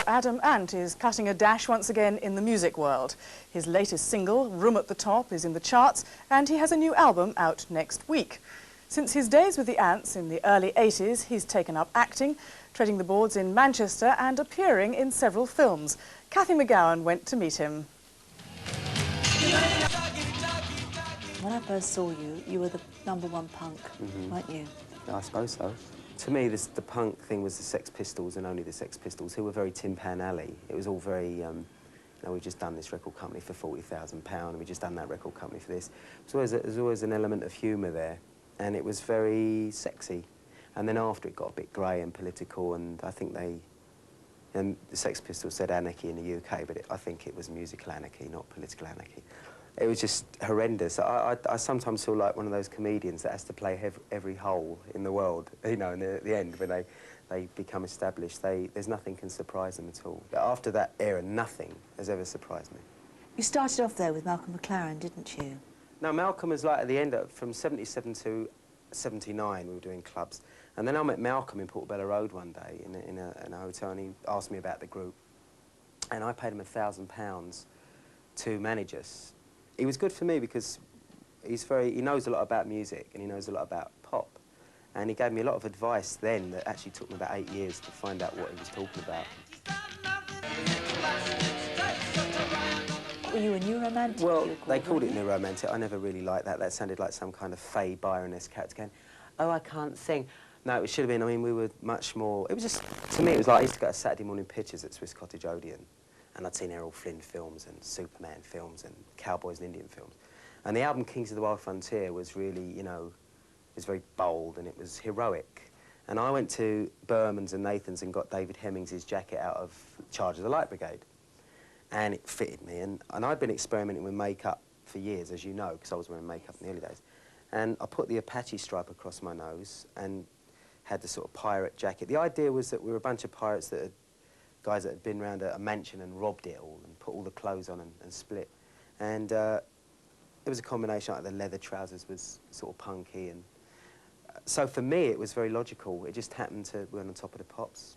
Adam Ant is cutting a dash once again in the music world. His latest single, Room at the Top, is in the charts, and he has a new album out next week. Since his days with the Ants in the early 80s, he's taken up acting, treading the boards in Manchester and appearing in several films. Cathy McGowan went to meet him. When I first saw you, you were the #1 punk, weren't you? I suppose so. To me, the punk thing was the Sex Pistols and only the Sex Pistols, who were very Tin Pan Alley. It was all very, you know, we've just done this record company for £40,000 and we've just done that record company for this. There's always an element of humour there, and it was very sexy. And then after it got a bit grey and political, and I think and the Sex Pistols said anarchy in the UK, but I think it was musical anarchy, not political anarchy. It was just horrendous. I sometimes feel like one of those comedians that has to play every hole in the world, you know, in the end, when they become established, there's nothing can surprise them at all. After that era, nothing has ever surprised me. You started off there with Malcolm McLaren, didn't you? No, Malcolm was like at the end, from 77 to 79, we were doing clubs. And then I met Malcolm in Portobello Road one day in a hotel, and he asked me about the group. And I paid him £1,000 to manage us. He was good for me because he knows a lot about music and he knows a lot about pop. And he gave me a lot of advice then that actually took me about 8 years to find out what he was talking about. Were you a new romantic? Well, they called it new romantic. I never really liked that. That sounded like some kind of Faye Byron-esque character going, oh, I can't sing. No, it should have been, I mean, we were much more, it was just, to me, it was like I used to go to Saturday morning pictures at Swiss Cottage Odeon. And I'd seen Errol Flynn films and Superman films and Cowboys and Indian films. And the album Kings of the Wild Frontier was really, you know, it was very bold and it was heroic. And I went to Berman's and Nathan's and got David Hemmings' jacket out of Charge of the Light Brigade. And it fitted me. And I'd been experimenting with makeup for years, as you know, because I was wearing makeup in the early days. And I put the Apache stripe across my nose and had the sort of pirate jacket. The idea was that we were a bunch of pirates that had guys that had been around a mansion and robbed it all and put all the clothes on and split. And it was a combination, like the leather trousers was sort of punky. And so for me, it was very logical. It just happened to be on top of the Pops.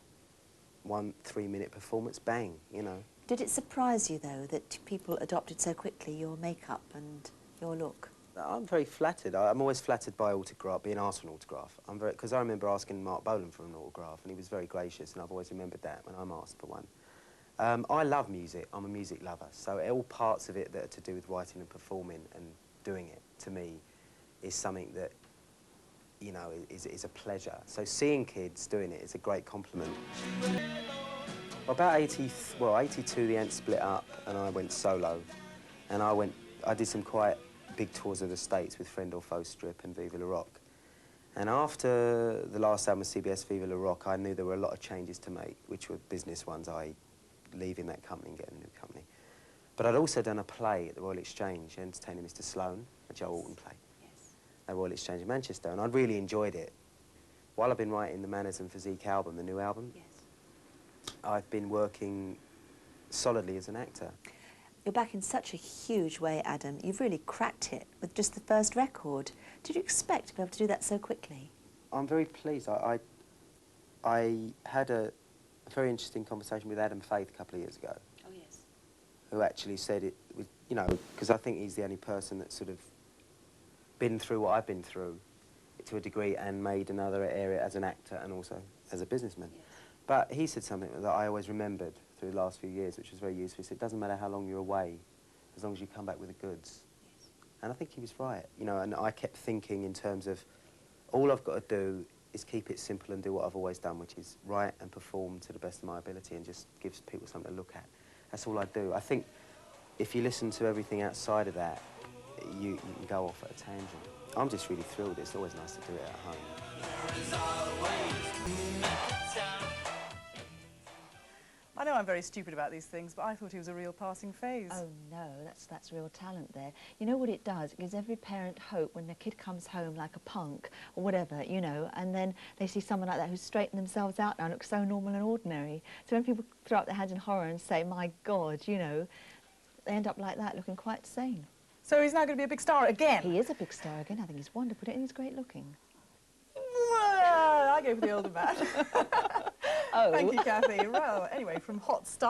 1 3-minute performance, bang, you know. Did it surprise you, though, that people adopted so quickly your makeup and your look? I'm very flattered. I'm always flattered by being asked for an autograph. Because I remember asking Mark Bolan for an autograph, and he was very gracious, and I've always remembered that when I'm asked for one. I love music. I'm a music lover, so all parts of it that are to do with writing and performing and doing it, to me, is something that, you know, is a pleasure. So seeing kids doing it is a great compliment. About 82, the Ants split up, and I went solo, and I did some quite big tours of the States with Friend or Foe Strip and Viva La Rock. And after the last album of CBS, Viva La Rock, I knew there were a lot of changes to make, which were business ones, i.e. leaving that company and getting a new company. But I'd also done a play at the Royal Exchange, entertaining Mr. Sloane, a Joe Alton play, at Royal Exchange in Manchester, and I'd really enjoyed it. While I've been writing the Manners Physique album, the new album, I've been working solidly as an actor. You're back in such a huge way, Adam. You've really cracked it with just the first record. Did you expect to be able to do that so quickly? I'm very pleased. I had a very interesting conversation with Adam Faith a couple of years ago. Oh, yes. Who actually said it was, you know, because I think he's the only person that's sort of been through what I've been through to a degree and made another area as an actor and also as a businessman. Yes. But he said something that I always remembered through the last few years, which was very useful. He said, it doesn't matter how long you're away, as long as you come back with the goods. Yes. And I think he was right, you know, and I kept thinking in terms of, all I've got to do is keep it simple and do what I've always done, which is write and perform to the best of my ability and just gives people something to look at. That's all I do. I think if you listen to everything outside of that, you can go off at a tangent. I'm just really thrilled. It's always nice to do it at home. I know I'm very stupid about these things, but I thought he was a real passing phase. Oh no, that's real talent there. You know what it does? It gives every parent hope when their kid comes home like a punk or whatever, you know, and then they see someone like that who's straightened themselves out now and looks so normal and ordinary. So when people throw up their hands in horror and say, my God, you know, they end up like that, looking quite sane. So he's now going to be a big star again? He is a big star again. I think he's wonderful and he's great looking. Well, I go for the older man. Oh. Thank you, Kathy. Well, anyway, from hot stuff.